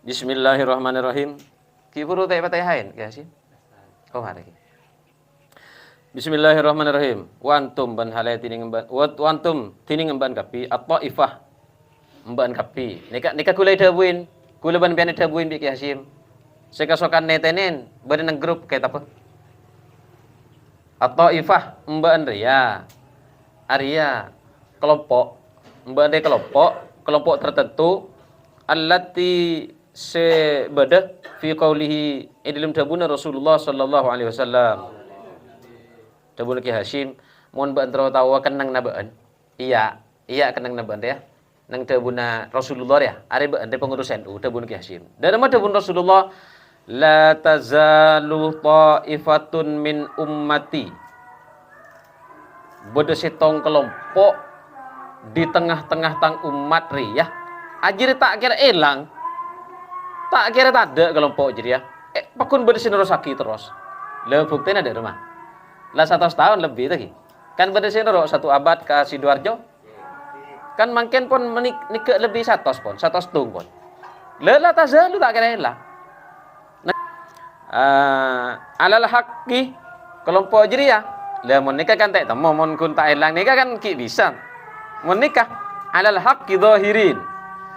Bismillahirrahmanirrahim. Ki puru teh Fatihain ya sih. Oh hari. Bismillahirrahmanirrahim. Wantum ban halai tining ban wantum tining ban kapi at-taifah. Mban kapi. Nika kulai dabuin. Kula ban pian dabuin bi Ki Hasyim. Sekasokan netenen badan nang grup kayak apa? At-taifah mban ria. Arya kelompok. Mban kelompok tertentu allati sebada fi qaulihi dalam tabuna Rasulullah sallallahu alaihi wasallam. Tabun Ki Hasyim mun ba antara tawa kenang nabaan. Iya kenang nabaan ya. Nang tabuna Rasulullah ya. Are ba ande pengurus NU tabun Ki Hasyim. Dan nama tabun Rasulullah la tazalu ta'ifatun min ummati. Beda setong kelompok di tengah-tengah tang umat riyah. Ajir tak kira elang. Tak kira tak ada kelompok jadi ya. Pakun bersin rosaki terus. Lah buktinya ada rumah. Lah 100 tahun lebih lagi. Kan bersin satu abad ke Sidoarjo. Kan makin pun nikah lebih 100 pun, 100 tung pun. Lah tazalu tak kira elang. Nah, alal haqqi kelompok jadi ya. Lah mun nikah kan tak temu mun kun tak elang nikah kan ki bisa. Mun nikah alal haqqi zahirin.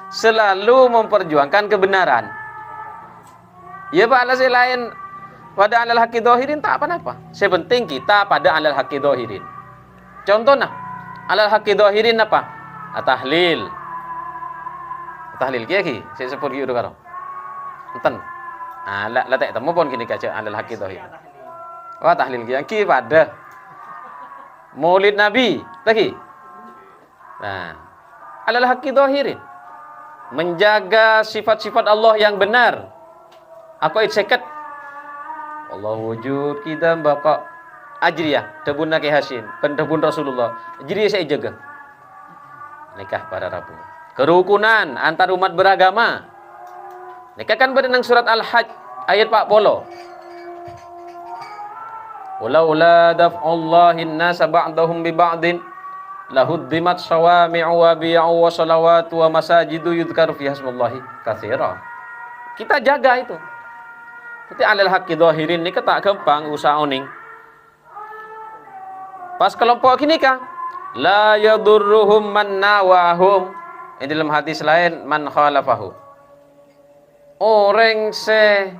Selalu memperjuangkan kebenaran. Ya Pak, alasan lain pada alal haqqi zahirin tak apa-apa. Sepenting kita pada alal haqqi zahirin. Contohnya, alal haqqi zahirin apa? At-tahlil. Tahlil kiye saya sebut ki udah karo. Enten. La tak temu pun kini kaca alal haqqi zahirin. Wah tahlil ki pada Maulid Nabi lagi. Nah, alal haqqi zahirin. Menjaga sifat-sifat Allah yang benar. Aku itseket Allah wujud kita bapak ajriyah tabun Ki Hasyim pendabun Rasulullah. Jadi saya jaga nikah pada Rabu. Kerukunan antar umat beragama. Nikah kan pada nang surat Al-Hajj ayat 40. Walaula daf'ullahi an-nasa ba'dahum bi ba'din lahuddimat sawami'u wa bi'u wa salawatu wa masajidu yudhkaru fiha ismullahi katsira. Kita jaga itu. Tapi alal haqqi zahirin ni tak gampang usaha oning. Pas kelompok kini kan la yadurruhum man nawahum. Ini dalam hadis lain man khalafahu. Orang se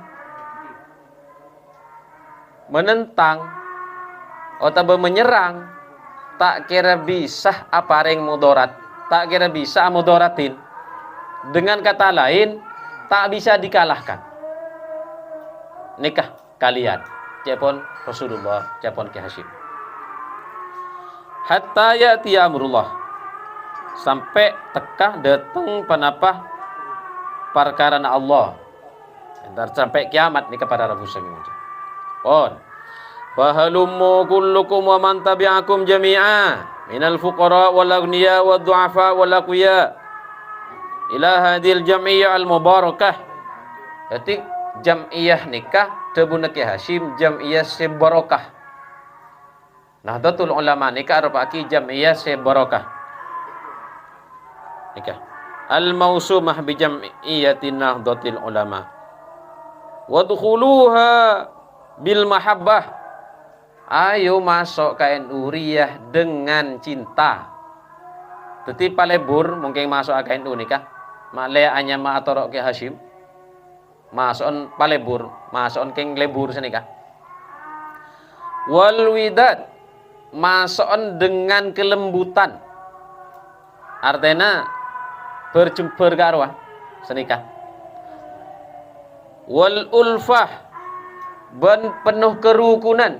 menentang atau menyerang tak kira bisa apa ring mudarat, tak kira bisa mudaratin. Dengan kata lain tak bisa dikalahkan. Nikah kalian cepon Rasulullah cepon Ki Hasyim hatta ya'ti amrullah sampai tekah datang penapa perkara Allah entar sampai kiamat nikah pada Rabu sami pon fahalummu kullukum wa man tabi'akum jami'a minal fuqara wal aghniya wad du'afa wal aqwiya ila hadhil jam'iyyah al mubarakah. Jadi jam'iyah nikah tabun Ki Hasyim jam'iyah sebarokah. Nahdlatul Ulama nikah arba'i jam'iyah sebarokah. Nikah al-mausumah bi jam'iyyati Nahdlatul Ulama. Wadkhuluha bil mahabbah. Ayo masuk ke NU Riyah dengan cinta. Tetapi palebur mungkin masuk ke NU nikah. Mak le anya ma atorok Ki Hasyim. Masukon palebur, masukon keng lebur senika. Wal widad, masukon dengan kelembutan. Artinya berjember ke arwah senika. Wal ulfah, ben penuh kerukunan.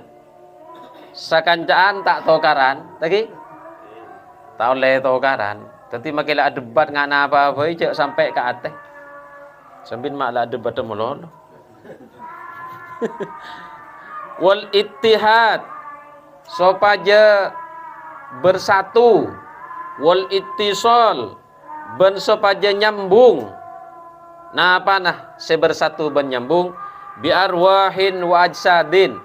Sakancaan tak tokaran, lagi tak oleh tokaran. Tapi makilah debat ngana apa-apa cek sampai ke ateh. Sambil maklah debat melolo. Wal ittihad, sopaja bersatu. Wal ittisal, ben sopaja nyambung. Nah apa nah sebersatu ben nyambung bi arwahin wa ajsadin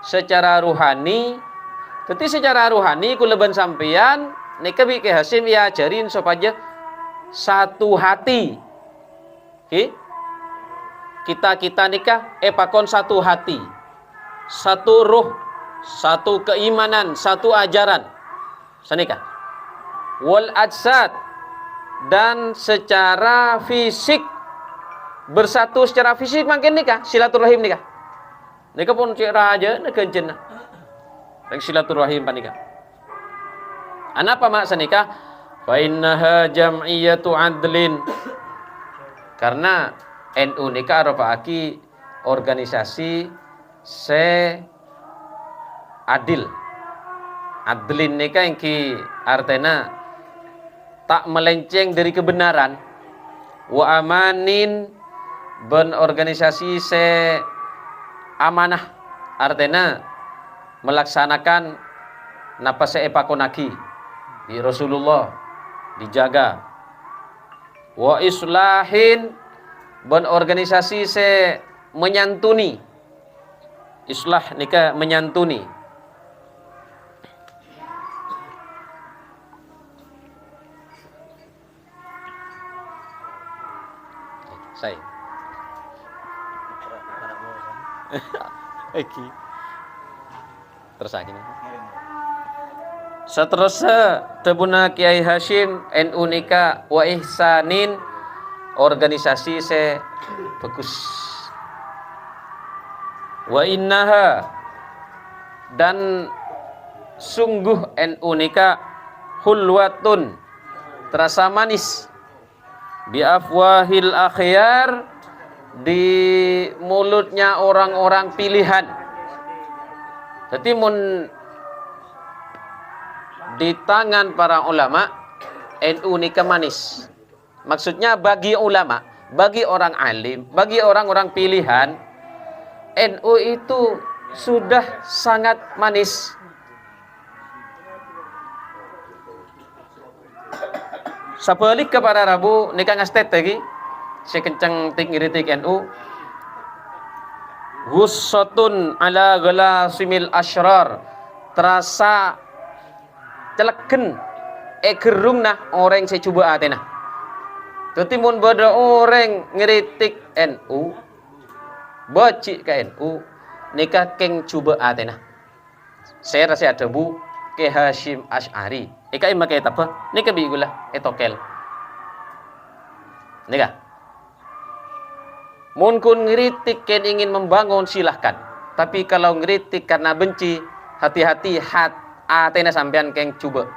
secara ruhani. Tapi secara ruhani kula ben sampeyan nika bi Ki Hasyim ya ajarin sopaja satu hati. kita nikah pakon satu hati, satu ruh, satu keimanan, satu ajaran. Sanikah. Wal ajsad, dan secara fisik bersatu secara fisik makin nikah, silaturahim nikah. Nikah pun cik raja nak kencen. Rek silaturahim pan nikah. Anapa maksud nikah? Fa innaha jam'iyatu adlin. Karena NU nikah arafaki organisasi adil. Adlin nikah yang ki artena tak melenceng dari kebenaran. Wa amanin, ben organisasi amanah, artena melaksanakan napa pakonaki di Rasulullah dijaga. Wa islahin, ben organisasi menyantuni. Islah nikah menyantuni. Saya. Eki. Terus akhirnya. Seterusnya tebuna Kiai Hashim NU nikah wa ihsanin, organisasi bagus. Wa innaha, dan sungguh NU nikah hulwatun, terasa manis, bi afwahil akhyar, di mulutnya orang-orang pilihan. Jadi di tangan para ulama NU nikah manis. Maksudnya bagi ulama, bagi orang alim, bagi orang-orang pilihan, NU itu sudah sangat manis. Sabalik kepada Rabu nikah ngastet lagi, sekencang ting iritik NU. Gussatun ala galasimil asyrar, terasa celeken gerungna orang saya coba atena. Tetimun beda orang ngeritik NU, bocik ke NU, nikah keng coba atena. Saya rasa ada bu ke Hashim Ash'ari. Ika ima kaya apa? Nika bigula etokel. Nika. Mun kun ngeritik ken ingin membangun silahkan. Tapi kalau ngeritik karena benci, hati-hati atena sampean keng coba.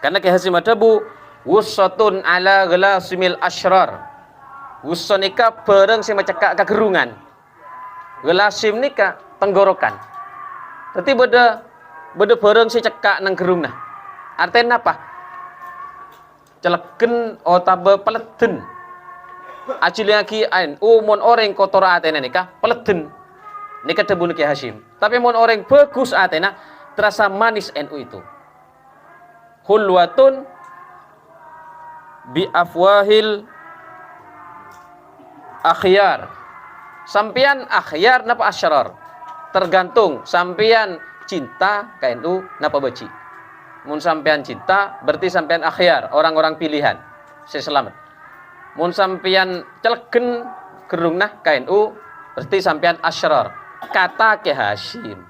Karena ke Hashim ada bu wussatun ala galasimil asyrar. Wusson nikah bareng si macakak kegerungan. Galasim nikah tenggorokan. Tapi beda bareng si cekak nang gerung nah. Artinya apa? Celeken otabe peleden. Aciliaki ain mon orang kotor atena nikah peleden. Nikah debu Kiai Hashim. Tapi mon orang bagus atena terasa manis NU itu. Hulwatun bi afwahil akhyar. Sampian akhyar napa asyrar? Tergantung sampian cinta ke NU napa beci. Mun sampean cinta berarti sampean akhyar, orang-orang pilihan. Saya selamat. Mun sampean celegen gerungnah ke NU berarti sampean asyrar. Kata Kiai Hashim.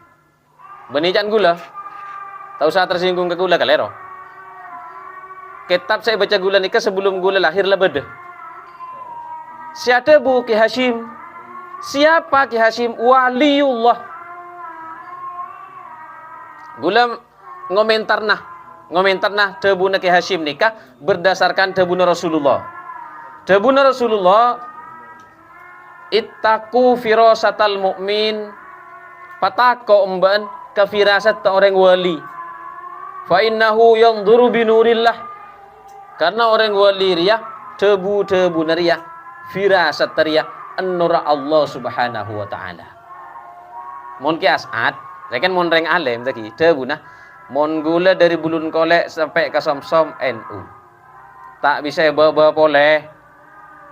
Benijan gula. Tahu saya tersinggung ke gula kalero. Kitab saya baca gula nikah sebelum gula lahir lah beda. Siapa bu Kiai Hashim? Siapa Kiai Hashim? Waliullah. Gula ngomentar nah debuna Kiai Hashim nikah berdasarkan debuna Rasulullah. Debuna Rasulullah, ittaqu firasatal mu'min, patako umban kafirasat orang wali. Fa innahu yanzuru binurillah, karena orang wali riya debu nariya firasat riya an-nur Allah Subhanahu wa taala. Mun ki as'ad kan mon reng alim tadi debuna mon gula dari bulun kolek sampai ke somsom NU. Tak bisa bawa boleh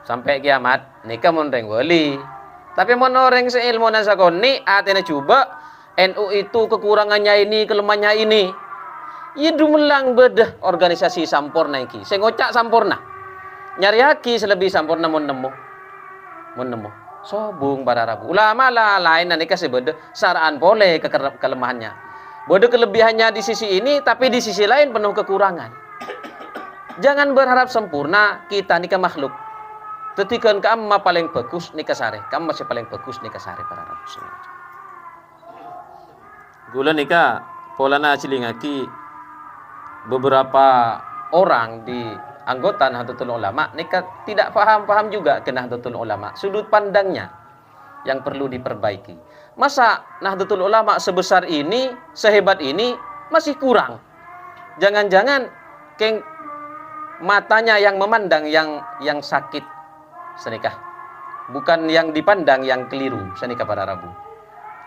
sampai kiamat nikah mon reng wali. Tapi mon orang seilmu nasakoni atene coba NU itu kekurangannya ini, kelemahannya ini. Ya dumelang bedah organisasi sampurna iki. Saya ngocak sampurna. Nyari haki selebih sampurna mon nemu. menemu sobung para rabu. Ulama lah lain nikah sebeda saraan boleh kelemahannya. Bodoh kelebihannya di sisi ini, tapi di sisi lain penuh kekurangan. Jangan berharap sempurna kita nikah makhluk. Tetikan kamu paling bagus nikah sare, kamu masih paling bagus nikah sare para rabu. Gula nikah polana cilingaki beberapa orang di anggota Nahdlatul Ulama nikah tidak paham juga ke Nahdlatul Ulama, sudut pandangnya yang perlu diperbaiki. Masa Nahdlatul Ulama sebesar ini, sehebat ini masih kurang? Jangan-jangan matanya yang memandang yang sakit senikah, bukan yang dipandang yang keliru senikah para rabu.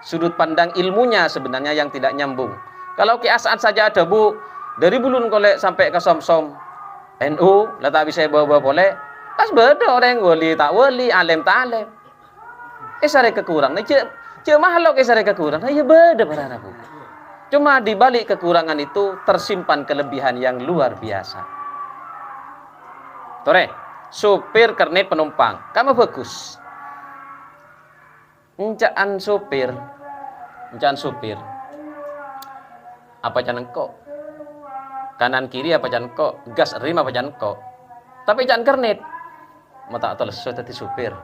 Sudut pandang ilmunya sebenarnya yang tidak nyambung. Kalau keasaan saja ada bu, dari bulun kolek sampai ke som-som NU, lah tak bisa bawa-bawa boleh. Pas beda orang wali tak wali, alim tak alim. Sare kekurang, cek makhluk sare kekurang, ya beda para rabu. Cuma di balik kekurangan itu tersimpan kelebihan yang luar biasa. Tore, supir kernet penumpang, kamu bagus. Encaan supir, apa jangan kok? Kanan kiri apa jangan kok? Gas rem apa jangan kok? Tapi jangan kernet. Mata atau sesuatu tadi supir.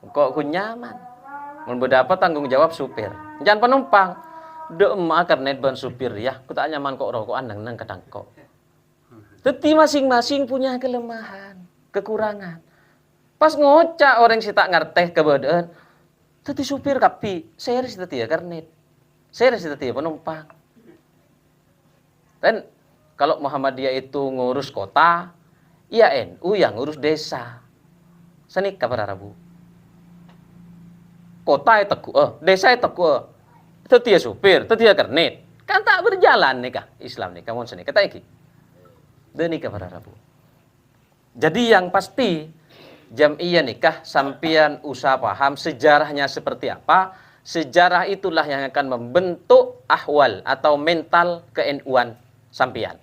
Kok ku nyaman? Mun berdapat tanggung jawab supir. Jangan penumpang. Dek emak kernet ban supir ya. Ku tak nyaman kok rokokan nang kadang kok. Teti masing-masing punya kelemahan, kekurangan. Pas ngocak orang si tak ngerteh keberadaan. Teti supir kapi, saya si teti ya kernet. Saya si teti ya penumpang. Dan kalau Muhammadiyah itu ngurus kota, ya NU yang ngurus desa. Senikah para rabu. Kota itu teku, desa itu teku. Tetia supir, tetia kernet. Kan tak berjalan nikah Islam nikah mohon senikah tak iki. Denikah para rabu. Jadi yang pasti Jam'iyah nikah sampian usah paham sejarahnya seperti apa. Sejarah itulah yang akan membentuk ahwal atau mental ke-NU-an sampian.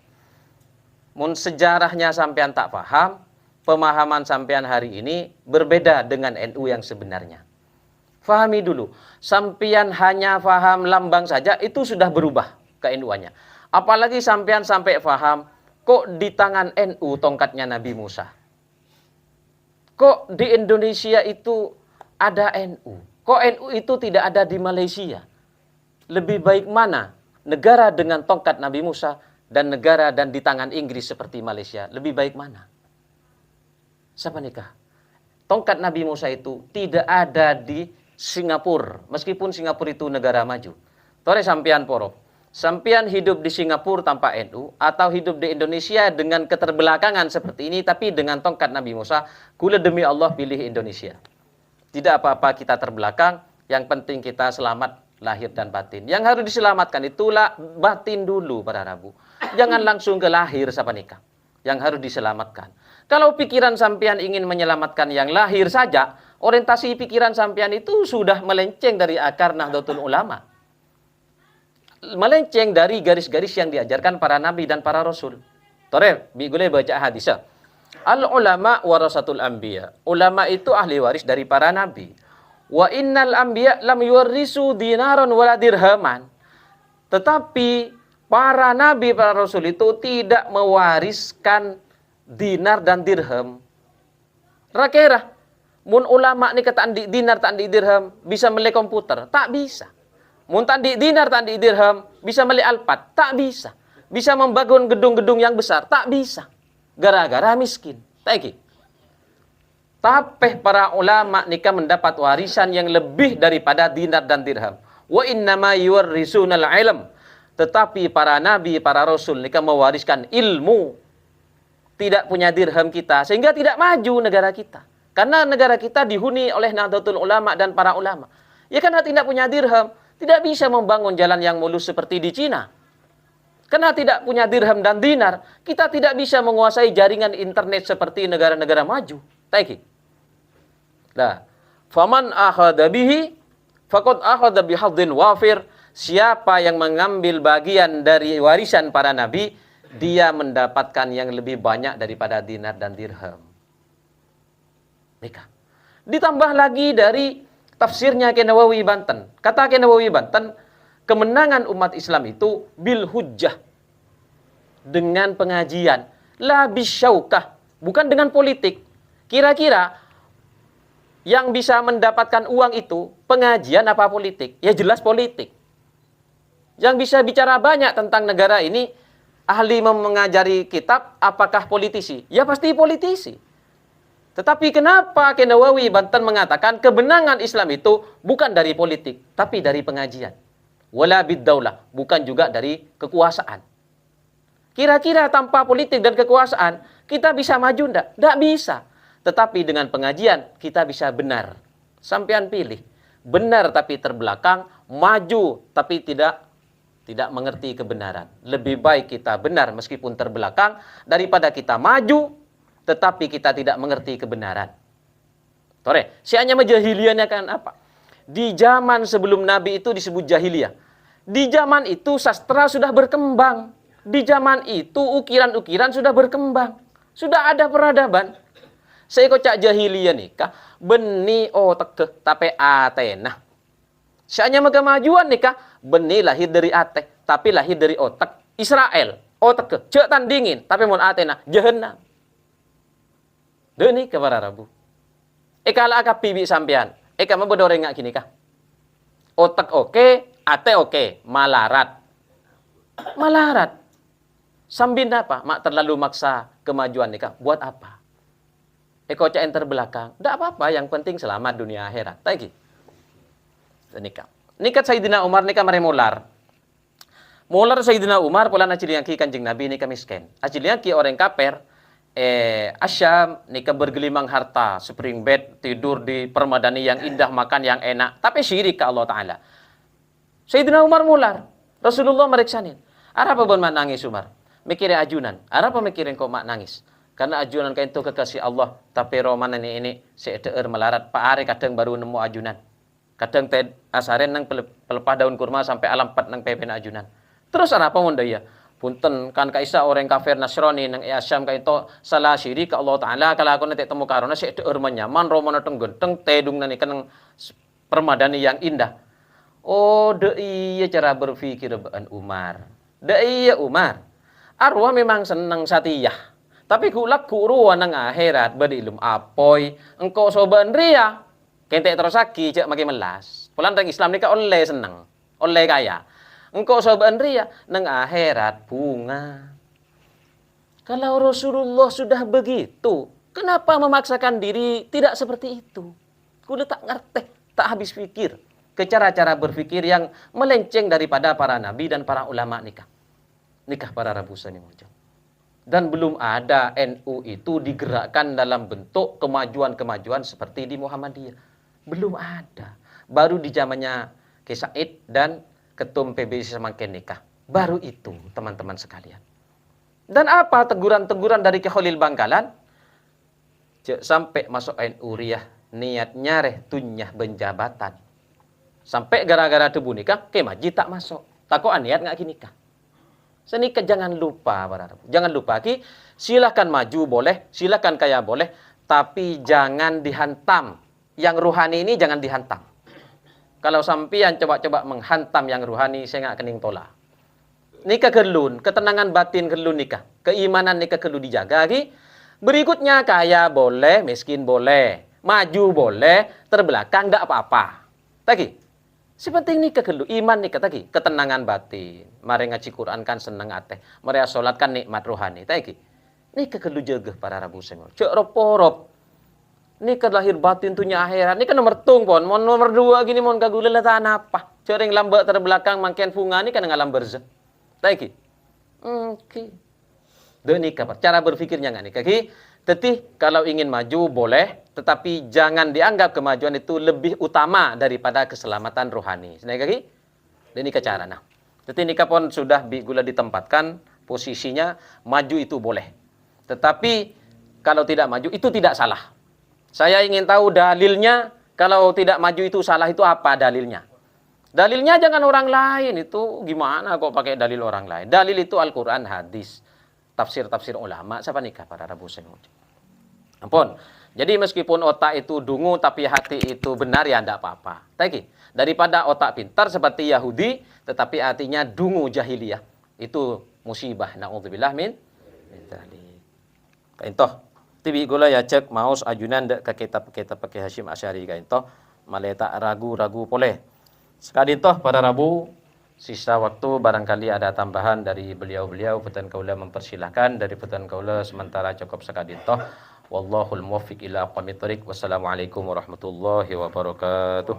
Mun sejarahnya sampian tak paham, pemahaman sampian hari ini berbeda dengan NU yang sebenarnya. Fahami dulu, sampian hanya paham lambang saja itu sudah berubah ke-NU-annya. Apalagi sampian sampai paham kok di tangan NU tongkatnya Nabi Musa. Kok di Indonesia itu ada NU? Kok NU itu tidak ada di Malaysia? Lebih baik mana? Negara dengan tongkat Nabi Musa dan negara dan di tangan Inggris seperti Malaysia. Lebih baik mana? Siapa nikah? Tongkat Nabi Musa itu tidak ada di Singapura. Meskipun Singapura itu negara maju. Tore sampian poro. Sampian hidup di Singapura tanpa NU atau hidup di Indonesia dengan keterbelakangan seperti ini tapi dengan tongkat Nabi Musa, kula demi Allah pilih Indonesia. Tidak apa-apa kita terbelakang, yang penting kita selamat lahir dan batin. Yang harus diselamatkan itulah batin dulu para rabu. Jangan langsung ke lahir siapa nikah. Yang harus diselamatkan. Kalau pikiran sampean ingin menyelamatkan yang lahir saja, orientasi pikiran sampean itu sudah melenceng dari akar Nahdlatul Ulama. Melenceng dari garis-garis yang diajarkan para nabi dan para rasul. Tore, boleh baca hadisnya. Al-ulama warasatul anbiya. Ulama itu ahli waris dari para nabi. Wa innal anbiya lam yuwarrisu dinaron wala dirhaman. Tetapi para nabi, para rasul itu tidak mewariskan dinar dan dirham. Rakera, mun ulama ni kataan di dinar tak di dirham bisa beli komputer? Tak bisa. Mun tak di dinar tak di dirham bisa beli Alphard? Tak bisa. Bisa membangun gedung-gedung yang besar? Tak bisa. Gara-gara miskin. Tak. Tapi para ulama nikah mendapat warisan yang lebih daripada dinar dan dirham. Wa innama yuwarrisunal ilm. Tetapi para nabi, para rasul nikah mewariskan ilmu. Tidak punya dirham kita sehingga tidak maju negara kita. Karena negara kita dihuni oleh Nahdlatul Ulama dan para ulama. Ya karena tidak punya dirham, tidak bisa membangun jalan yang mulus seperti di Cina. Karena tidak punya dirham dan dinar, kita tidak bisa menguasai jaringan internet seperti negara-negara maju. Taiki. Nah, faman akhadha bihi faqad akhadha bihadzin wafir. Siapa yang mengambil bagian dari warisan para nabi, dia mendapatkan yang lebih banyak daripada dinar dan dirham. Nikah. Ditambah lagi dari tafsirnya Kiai Nawawi Banten. Kata Kiai Nawawi Banten, kemenangan umat Islam itu bil hujjah, dengan pengajian, la bisyaukah, bukan dengan politik. Kira-kira yang bisa mendapatkan uang itu pengajian apa politik? Ya jelas politik. Yang bisa bicara banyak tentang negara ini, ahli mengajari kitab, apakah politisi? Ya pasti politisi. Tetapi kenapa Kiai Nawawi Banten mengatakan kebenangan Islam itu bukan dari politik, tapi dari pengajian. Wala biddaulah, bukan juga dari kekuasaan. Kira-kira tanpa politik dan kekuasaan, kita bisa maju enggak? Enggak bisa. Tetapi dengan pengajian, kita bisa benar. Sampean pilih. Benar tapi terbelakang, maju tapi tidak mengerti kebenaran. Lebih baik kita benar meskipun terbelakang, daripada kita maju, tetapi kita tidak mengerti kebenaran. Tore, si hanya jahiliyahnya kan apa? Di zaman sebelum Nabi itu disebut jahiliyah. Di zaman itu sastra sudah berkembang. Di zaman itu ukiran-ukiran sudah berkembang. Sudah ada peradaban. Saya kocak jahiliyah nikah. Beni tekeh tape atena. Saya hanya kemajuan nikah. Beni lahir dari ate. Tapi lahir dari otak. Israel. Tekeh. Cek tandingin. Tapi mon atena. Jahannam. Deni kepada Rabu. Kala akap pibi sampean. Kamu berdoreng ngak gini kah? Otak oke, ate oke, malarat. Malarat. Sambin apa? Mak terlalu maksa kemajuan nikah. Buat apa? Eko cak enter belakang. Tidak apa-apa, yang penting selamat dunia akhirat. Tagi. Nikah. Nikah Sayyidina Umar nikah meremular. Mular Sayyidina Umar pola acilian ki Kanjeng Nabi nikah miskin. Acilian ki orang kaper. Asyam nikah bergelimang harta, spring bed, tidur di permadani yang indah, makan yang enak, tapi syirik ke Allah Ta'ala. Sayyidina Umar mular, Rasulullah meriksanin. Apa pun mak nangis Umar? Mikirin ajunan. Apa mikirin kok mak nangis? Karena ajunan kain itu kekasih Allah, tapi roman ini seeder melarat. Pak Ari kadang baru nemu ajunan. Kadang asaren nang pelepah daun kurma sampai alam 4 nang pepen ajunan. Terus apa mun daya? Punten kan kaisa orang kafir Nasrani nang Asyam kaito salah syirik ke Allah Ta'ala kalau aku nanti temu karona si eur menyaman romana teng genteng tedung nani kenang permadani yang indah. Oh de iya cara berpikir Baan Umar. De iya Umar. Arwah memang senang satiyah. Tapi kulak kuruan nang akhirat berilum apoy engkau soban ria. Kente terus aki cek makin melas. Pulang teng Islam nikah oleh senang, oleh kaya. Engkau soban ria nang akhirat bunga. Kalau Rasulullah sudah begitu, kenapa memaksakan diri tidak seperti itu? Kudu tak ngerti, tak habis pikir ke cara-cara berpikir yang melenceng daripada para nabi dan para ulama nikah. Nikah para rabusan yang macam. Dan belum ada NU itu digerakkan dalam bentuk kemajuan-kemajuan seperti di Muhammadiyah. Belum ada. Baru di zamannya Ki Said dan Ketum PBI semakin nikah. Baru itu teman-teman sekalian. Dan apa teguran-teguran dari Ki Khalil Bangkalan? Sampai masuk NU Riyah niatnya reh tunyah benjabatan. Sampai gara-gara debu nikah, Ki Maji tak masuk. Takut niat nggak nikah. Senikah jangan lupa, jangan lupa Ki, silakan maju boleh, silakan kaya boleh, tapi jangan dihantam. Yang ruhani ini jangan dihantam. Kalau sampean coba-coba menghantam yang ruhani, saya nggak kening tola. Nikah kelun, ketenangan batin kelun nikah, keimanan nikah kelun dijaga lagi. Berikutnya kaya boleh, miskin boleh, maju boleh, terbelakang nggak apa-apa. Tadi, sepenting nikah kelun, iman nikah tadi, ketenangan batin. Mari ngaji Quran kan seneng ateh, mari sholat kan nikmat rohani. Tadi, nikah kelun jaga para rabu semua. Cek rop-rop. Ini kan lahir batin tunya akhirat. Ini kan nomor tung pon. Mon nomor 2 gini mon kagule letan apa. Cering lambat terbelakang makin funga ini kan ngalam berze. Taiki. Oke. De nikah. Cara berpikirnya nggak nikah. Tetapi kalau ingin maju boleh, tetapi jangan dianggap kemajuan itu lebih utama daripada keselamatan rohani. Senai kaki? De nikah cara nah. Tetapi nikah pun sudah gula ditempatkan posisinya maju itu boleh. Tetapi kalau tidak maju itu tidak salah. Saya ingin tahu dalilnya, kalau tidak maju itu salah itu apa dalilnya? Dalilnya jangan orang lain, itu gimana kok pakai dalil orang lain? Dalil itu Al-Quran, hadis, tafsir-tafsir ulama. Siapa nikah para rabu semua? Ampun, Jadi meskipun otak itu dungu tapi hati itu benar ya tidak apa-apa. Tapi daripada otak pintar seperti Yahudi tetapi hatinya dungu jahiliyah. Itu musibah. Na'udzubillah min dzalik. Kaintoh. Tibi gula ya cek maus ajunan dek ke kitab pakai Hashim Asy'ari kaintoh. Maleta ragu-ragu boleh. Sekali toh pada Rabu sisa waktu barangkali ada tambahan dari beliau-beliau putan kaula mempersilahkan dari putan kaula sementara cukup sekali toh. Wallahul muwaffiq ila aqwamit thoriq. Wassalamualaikum warahmatullahi wabarakatuh.